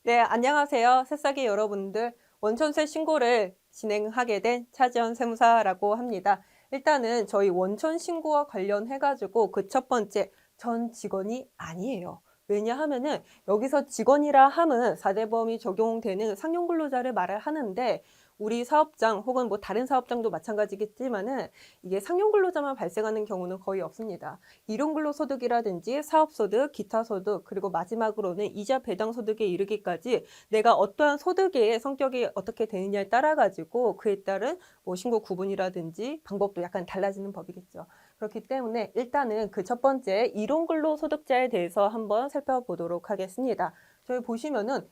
네, 안녕하세요. 새싹이 여러분들. 원천세 신고를 진행하게 된 차지연 세무사라고 합니다. 일단은 저희 원천 신고와 관련해가지고 그 첫 번째, 전 직원이 아니에요. 왜냐하면은 여기서 직원이라 함은 4대 보험이 적용되는 상용근로자를 말을 하는데 우리 사업장 혹은 뭐 다른 사업장도 마찬가지겠지만은 이게 상용근로자만 발생하는 경우는 거의 없습니다. 일용근로소득이라든지 사업소득, 기타소득, 그리고 마지막으로는 이자 배당소득에 이르기까지 내가 어떠한 소득의 성격이 어떻게 되느냐에 따라 가지고 그에 따른 뭐 신고 구분이라든지 방법도 약간 달라지는 법이겠죠. 그렇기 때문에 일단은 그 첫 번째 일용근로소득자에 대해서 한번 살펴보도록 하겠습니다. 저희 보시면은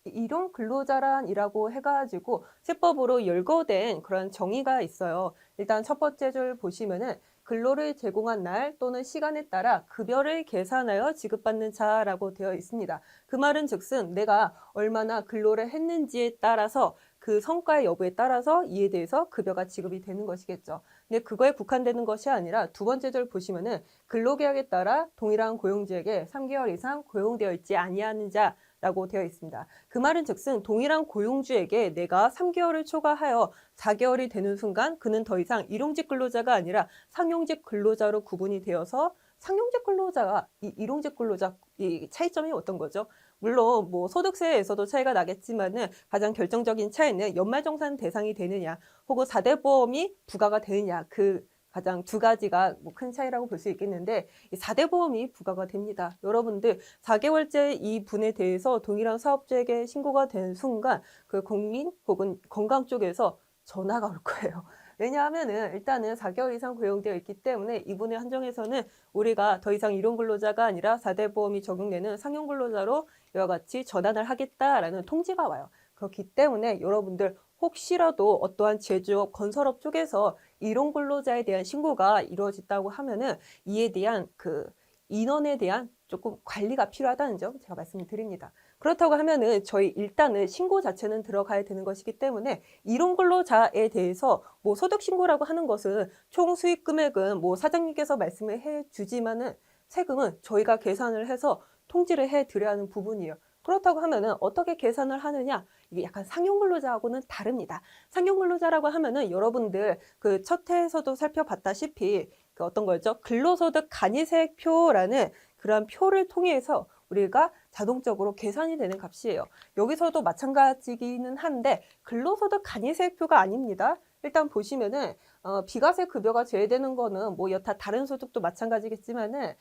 일용근로자란이라고 해가지고 세법으로 열거된 그런 정의가 있어요. 일단 첫 번째 줄 보시면은 근로를 제공한 날 또는 시간에 따라 급여를 계산하여 지급받는 자라고 되어 있습니다. 그 말은 즉슨 내가 얼마나 근로를 했는지에 따라서 그 성과의 여부에 따라서 이에 대해서 급여가 지급이 되는 것이겠죠. 근데 그거에 국한되는 것이 아니라 두 번째 절 보시면은 근로계약에 따라 동일한 고용주에게 3개월 이상 고용되어 있지 아니하는 자라고 되어 있습니다. 그 말은 즉슨 동일한 고용주에게 내가 3개월을 초과하여 4개월이 되는 순간 그는 더 이상 일용직 근로자가 아니라 상용직 근로자로 구분이 되어서 상용직 근로자가 일용직 근로자 이 차이점이 어떤 거죠? 물론 뭐 소득세에서도 차이가 나겠지만은 가장 결정적인 차이는 연말정산 대상이 되느냐 혹은 4대 보험이 부과가 되느냐 그 가장 두 가지가 뭐 큰 차이라고 볼 수 있겠는데 이 4대 보험이 부과가 됩니다. 여러분들 4개월째 이 분에 대해서 동일한 사업주에게 신고가 된 순간 그 국민 혹은 건강 쪽에서 전화가 올 거예요. 왜냐하면은 일단은 4개월 이상 고용되어 있기 때문에 이분의 한정에서는 우리가 더 이상 일용근로자가 아니라 4대 보험이 적용되는 상용근로자로 이와 같이 전환을 하겠다라는 통지가 와요. 그렇기 때문에 여러분들 혹시라도 어떠한 제조업, 건설업 쪽에서 일용근로자에 대한 신고가 이루어졌다고 하면은 이에 대한 그 인원에 대한 조금 관리가 필요하다는 점 제가 말씀을 드립니다. 그렇다고 하면은 저희 일단은 신고 자체는 들어가야 되는 것이기 때문에 일용근로자에 대해서 뭐 소득신고라고 하는 것은 총 수익 금액은 뭐 사장님께서 말씀을 해 주지만은 세금은 저희가 계산을 해서 통지를 해 드려야 하는 부분이에요. 그렇다고 하면은 어떻게 계산을 하느냐? 이게 약간 상용근로자하고는 다릅니다. 상용근로자라고 하면은 여러분들 그 첫 회에서도 살펴봤다시피 그 어떤 거였죠? 근로소득 간이세액표라는 그런 표를 통해서 우리가 자동적으로 계산이 되는 값이에요. 여기서도 마찬가지기는 한데 근로소득 간이세액표가 아닙니다. 일단 보시면은 비과세 급여가 제외되는 거는 뭐 여타 다른 소득도 마찬가지겠지만은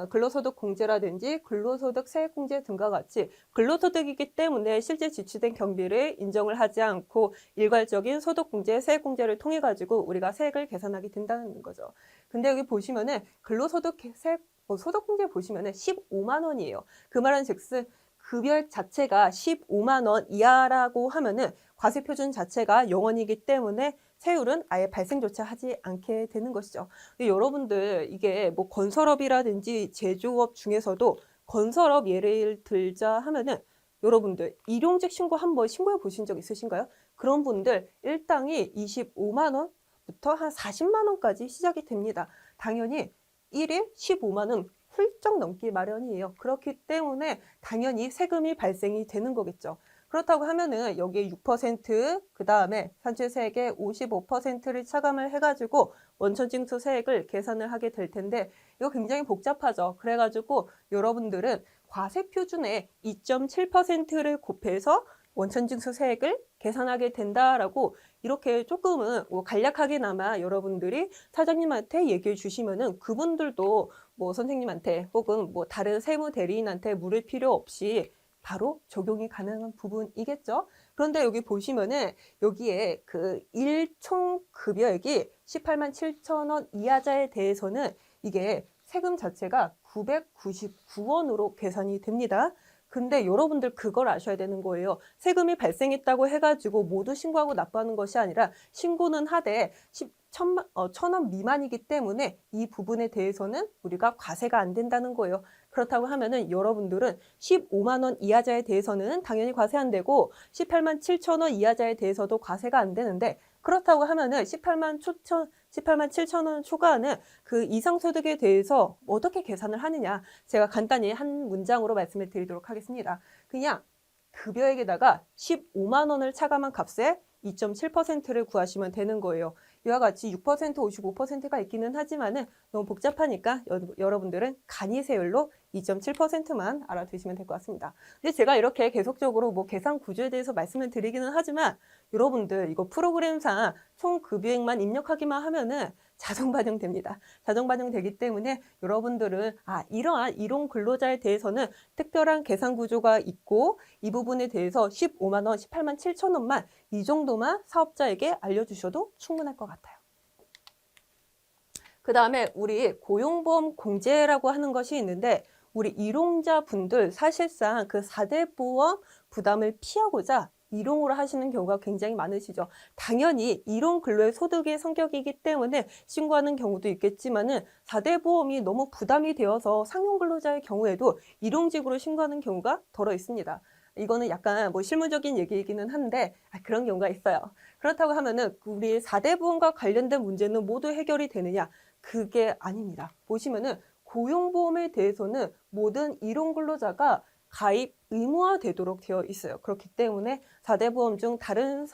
근로소득 공제라든지 근로소득 세액공제 등과 같이 근로소득이기 때문에 실제 지출된 경비를 인정을 하지 않고 일괄적인 소득공제, 세액공제를 통해 가지고 우리가 세액을 계산하게 된다는 거죠. 근데 여기 보시면은 근로소득 세액 소득공제 보시면은 15만 원이에요. 그 말은 즉슨 급여 자체가 15만 원 이하라고 하면은 과세 표준 자체가 0원이기 때문에 세율은 아예 발생조차 하지 않게 되는 것이죠. 근데 여러분들 이게 뭐 건설업이라든지 제조업 중에서도 건설업 예를 들자 하면은 여러분들 일용직 신고 한번 신고해 보신 적 있으신가요? 그런 분들 일당이 25만 원부터 한 40만 원까지 시작이 됩니다. 당연히 1일 15만 원 훌쩍 넘기 마련이에요. 그렇기 때문에 당연히 세금이 발생이 되는 거겠죠. 그렇다고 하면은 여기에 6%, 그 다음에 산출세액의 55%를 차감을 해가지고 원천징수 세액을 계산을 하게 될 텐데 이거 굉장히 복잡하죠. 그래가지고 여러분들은 과세 표준의 2.7%를 곱해서 원천징수 세액을 계산하게 된다라고 이렇게 조금은 뭐 간략하게나마 여러분들이 사장님한테 얘기해 주시면은 그분들도 뭐 선생님한테 혹은 뭐 다른 세무 대리인한테 물을 필요 없이 바로 적용이 가능한 부분이겠죠. 그런데 여기 보시면은 여기에 그 일총 급여액이 18만 7천 원 이하자에 대해서는 이게 세금 자체가 999원으로 계산이 됩니다. 근데 여러분들 그걸 아셔야 되는 거예요. 세금이 발생했다고 해가지고 모두 신고하고 납부하는 것이 아니라 신고는 하되 1,000원 미만이기 때문에 이 부분에 대해서는 우리가 과세가 안 된다는 거예요. 그렇다고 하면은 여러분들은 15만 원 이하자에 대해서는 당연히 과세 안 되고 18만 7천 원 이하자에 대해서도 과세가 안 되는데 그렇다고 하면은 18만 7천 원 초과하는 그 이상소득에 대해서 어떻게 계산을 하느냐 제가 간단히 한 문장으로 말씀을 드리도록 하겠습니다. 그냥 급여액에다가 15만 원을 차감한 값에 2.7%를 구하시면 되는 거예요. 이와 같이 6%, 55%가 있기는 하지만은 너무 복잡하니까 여러분들은 간이세율로 2.7%만 알아두시면 될 것 같습니다. 근데 제가 이렇게 계속적으로 뭐 계산 구조에 대해서 말씀을 드리기는 하지만 여러분들 이거 프로그램상 총 급여액만 입력하기만 하면은 자동 반영됩니다. 자동 반영되기 때문에 여러분들은 이러한 이론 근로자에 대해서는 특별한 계산 구조가 있고 이 부분에 대해서 15만 원, 18만 7천 원만 이 정도만 사업자에게 알려주셔도 충분할 것 같아요. 그 다음에 우리 고용보험 공제라고 하는 것이 있는데 우리 일용자 분들 사실상 그 4대 보험 부담을 피하고자 일용으로 하시는 경우가 굉장히 많으시죠. 당연히 일용 근로의 소득의 성격이기 때문에 신고하는 경우도 있겠지만은 4대 보험이 너무 부담이 되어서 상용 근로자의 경우에도 일용직으로 신고하는 경우가 덜어 있습니다. 이거는 약간 뭐 실무적인 얘기이기는 한데 그런 경우가 있어요. 그렇다고 하면은 우리 4대 보험과 관련된 문제는 모두 해결이 되느냐? 그게 아닙니다. 보시면은 고용보험에 대해서는 모든 일용 근로자가 가입 의무화되도록 되어 있어요. 그렇기 때문에 4대 보험 중 다른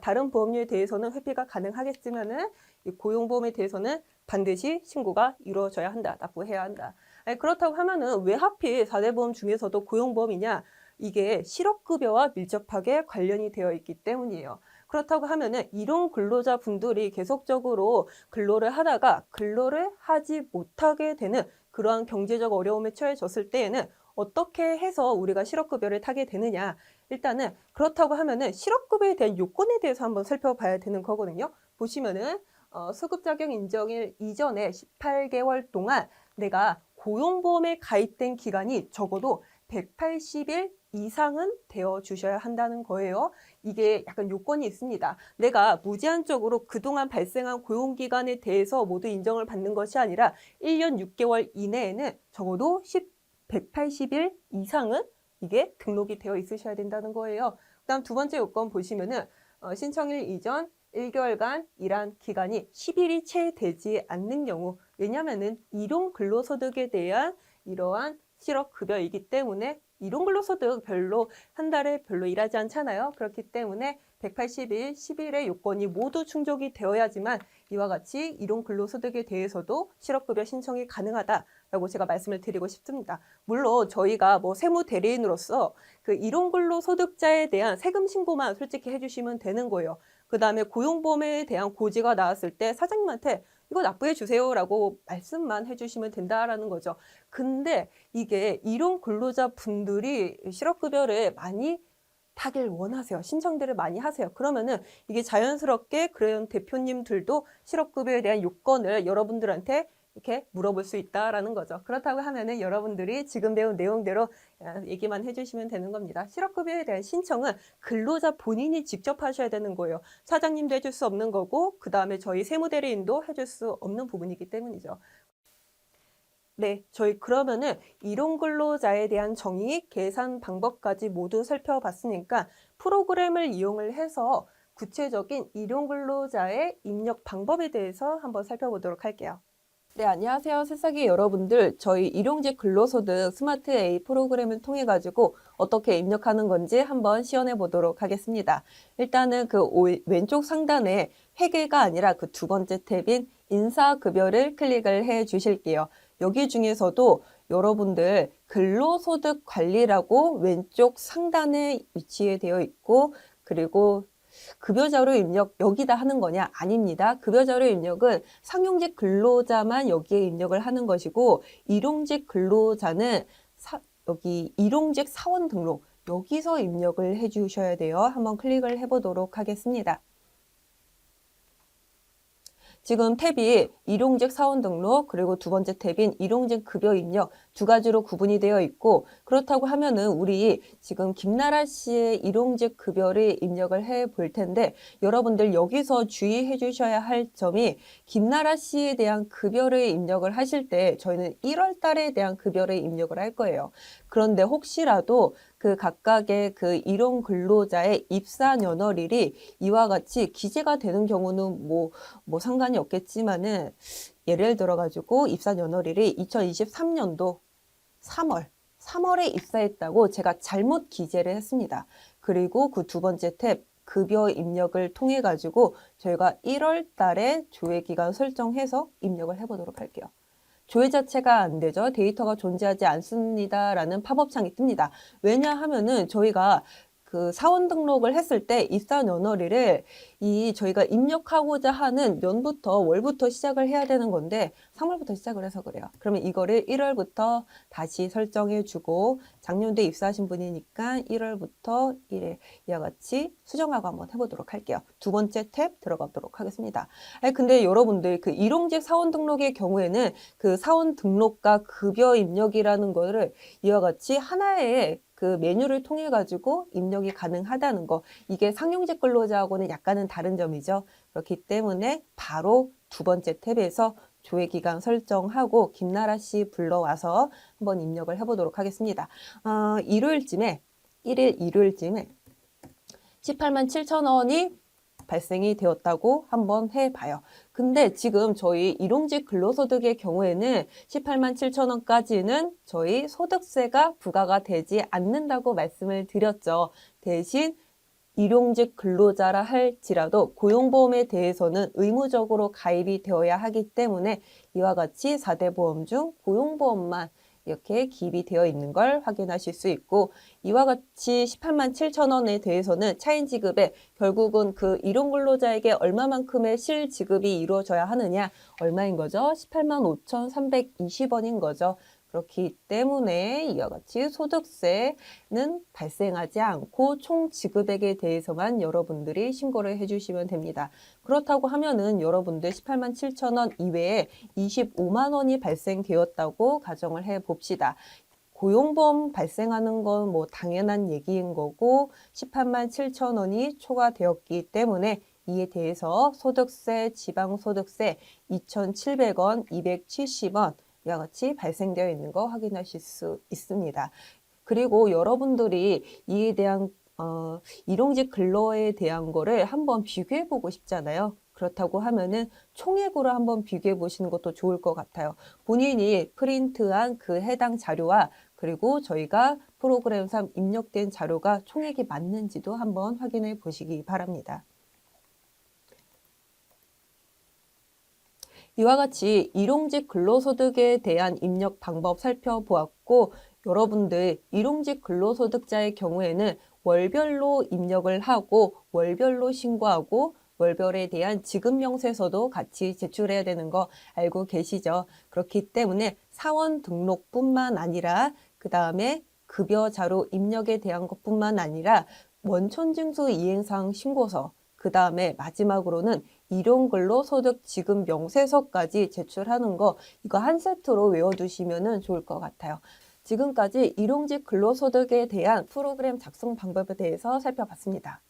다른 보험료에 대해서는 회피가 가능하겠지만은 이 고용보험에 대해서는 반드시 신고가 이루어져야 한다. 납부해야 한다. 그렇다고 하면은 왜 하필 4대 보험 중에서도 고용보험이냐? 이게 실업급여와 밀접하게 관련이 되어 있기 때문이에요. 그렇다고 하면은 일용 근로자 분들이 계속적으로 근로를 하다가 근로를 하지 못하게 되는 그러한 경제적 어려움에 처해졌을 때에는 어떻게 해서 우리가 실업급여를 타게 되느냐. 일단은 그렇다고 하면은 실업급여에 대한 요건에 대해서 한번 살펴봐야 되는 거거든요. 보시면은 수급 자격 인정일 이전에 18개월 동안 내가 고용보험에 가입된 기간이 적어도 180일 이상은 되어 주셔야 한다는 거예요. 이게 약간 요건이 있습니다. 내가 무제한적으로 그동안 발생한 고용기간에 대해서 모두 인정을 받는 것이 아니라 1년 6개월 이내에는 적어도 180일 이상은 이게 등록이 되어 있으셔야 된다는 거예요. 그다음 두 번째 요건 보시면은 신청일 이전 1개월간 일한 기간이 10일이 채 되지 않는 경우, 왜냐면은 일용 근로소득에 대한 이러한 실업급여이기 때문에 일용 근로소득 별로 한 달에 별로 일하지 않잖아요. 그렇기 때문에 180일, 10일의 요건이 모두 충족이 되어야지만 이와 같이 일용 근로소득에 대해서도 실업급여 신청이 가능하다라고 제가 말씀을 드리고 싶습니다. 물론 저희가 뭐 세무대리인으로서 그 일용 근로소득자에 대한 세금 신고만 솔직히 해주시면 되는 거예요. 그 다음에 고용보험에 대한 고지가 나왔을 때 사장님한테 이거 납부해 주세요라고 말씀만 해주시면 된다라는 거죠. 근데 이게 일용 근로자 분들이 실업급여를 많이 타길 원하세요. 신청들을 많이 하세요. 그러면은 이게 자연스럽게 그런 대표님들도 실업급여에 대한 요건을 여러분들한테 이렇게 물어볼 수 있다라는 거죠. 그렇다고 하면은 여러분들이 지금 배운 내용대로 얘기만 해주시면 되는 겁니다. 실업급여에 대한 신청은 근로자 본인이 직접 하셔야 되는 거예요. 사장님도 해줄 수 없는 거고 그 다음에 저희 세무대리인도 해줄 수 없는 부분이기 때문이죠. 네, 저희 그러면은 일용 근로자에 대한 정의, 계산 방법까지 모두 살펴봤으니까 프로그램을 이용을 해서 구체적인 일용 근로자의 입력 방법에 대해서 한번 살펴보도록 할게요. 네, 안녕하세요. 새싹이 여러분들. 저희 일용직 근로소득 스마트 A 프로그램을 통해 가지고 어떻게 입력하는 건지 한번 시연해 보도록 하겠습니다. 일단은 그 왼쪽 상단에 회계가 아니라 그 두 번째 탭인 인사급여를 클릭을 해 주실게요. 여기 중에서도 여러분들 근로소득 관리라고 왼쪽 상단에 위치해 되어 있고 그리고 급여자료 입력 여기다 하는 거냐? 아닙니다. 급여자료 입력은 상용직 근로자만 여기에 입력을 하는 것이고 일용직 근로자는 여기 일용직 사원 등록 여기서 입력을 해 주셔야 돼요. 한번 클릭을 해보도록 하겠습니다. 지금 탭이 일용직 사원 등록 그리고 두 번째 탭인 일용직 급여 입력 두 가지로 구분이 되어 있고 그렇다고 하면은 우리 지금 김나라 씨의 일용직 급여를 입력을 해 볼 텐데 여러분들 여기서 주의해 주셔야 할 점이 김나라 씨에 대한 급여를 입력을 하실 때 저희는 1월 달에 대한 급여를 입력을 할 거예요. 그런데 혹시라도 그 각각의 그 일용 근로자의 입사 연월일이 이와 같이 기재가 되는 경우는 뭐 상관이 없겠지만은 예를 들어 가지고 입사 연월일이 2023년도 3월 3월에 입사했다고 제가 잘못 기재를 했습니다. 그리고 그 두 번째 탭 급여 입력을 통해 가지고 저희가 1월 달에 조회 기간 설정해서 입력을 해보도록 할게요. 조회 자체가 안 되죠. 데이터가 존재하지 않습니다. 라는 팝업창이 뜹니다. 왜냐하면은 저희가 그 사원 등록을 했을 때 입사 연월일을 저희가 입력하고자 하는 년부터 월부터 시작을 해야 되는 건데 3월부터 시작을 해서 그래요. 그러면 이거를 1월부터 다시 설정해 주고 작년도에 입사하신 분이니까 1월부터 1일 이와 같이 수정하고 한번 해보도록 할게요. 두 번째 탭 들어가도록 하겠습니다. 근데 여러분들 그 일용직 사원 등록의 경우에는 그 사원 등록과 급여 입력이라는 거를 이와 같이 하나의 그 메뉴를 통해 가지고 입력이 가능하다는 거, 이게 상용직 근로자하고는 약간은 다른 점이죠. 그렇기 때문에 바로 두 번째 탭에서 조회 기간 설정하고 김나라 씨 불러와서 한번 입력을 해보도록 하겠습니다. 일요일쯤에 1일 일요일쯤에 18만 7천 원이 발생이 되었다고 한번 해봐요. 근데 지금 저희 일용직 근로소득의 경우에는 18만 7천 원까지는 저희 소득세가 부과가 되지 않는다고 말씀을 드렸죠. 대신 일용직 근로자라 할지라도 고용보험에 대해서는 의무적으로 가입이 되어야 하기 때문에 이와 같이 4대 보험 중 고용보험만 이렇게 기입이 되어 있는 걸 확인하실 수 있고, 이와 같이 18만 7천 원에 대해서는 차인 지급에 결국은 그 일용근로자에게 얼마만큼의 실지급이 이루어져야 하느냐, 얼마인 거죠? 18만 5,320원인 거죠. 그렇기 때문에 이와 같이 소득세는 발생하지 않고 총 지급액에 대해서만 여러분들이 신고를 해주시면 됩니다. 그렇다고 하면은 여러분들 18만 7천 원 이외에 25만 원이 발생되었다고 가정을 해 봅시다. 고용보험 발생하는 건 뭐 당연한 얘기인 거고 18만 7천 원이 초과되었기 때문에 이에 대해서 소득세, 지방소득세 2,700원, 270원 이와 같이 발생되어 있는 거 확인하실 수 있습니다. 그리고 여러분들이 이에 대한 일용직 근로에 대한 거를 한번 비교해 보고 싶잖아요. 그렇다고 하면은 총액으로 한번 비교해 보시는 것도 좋을 것 같아요. 본인이 프린트한 그 해당 자료와 그리고 저희가 프로그램 3 입력된 자료가 총액이 맞는지도 한번 확인해 보시기 바랍니다. 이와 같이 일용직 근로소득에 대한 입력 방법 살펴보았고, 여러분들 일용직 근로소득자의 경우에는 월별로 입력을 하고 월별로 신고하고 월별에 대한 지급명세서도 같이 제출해야 되는 거 알고 계시죠? 그렇기 때문에 사원 등록뿐만 아니라 그 다음에 급여 자료 입력에 대한 것뿐만 아니라 원천징수 이행사항 신고서, 그 다음에 마지막으로는 일용근로소득 지급 명세서까지 제출하는 거, 이거 한 세트로 외워두시면 좋을 것 같아요. 지금까지 일용직 근로소득에 대한 프로그램 작성 방법에 대해서 살펴봤습니다.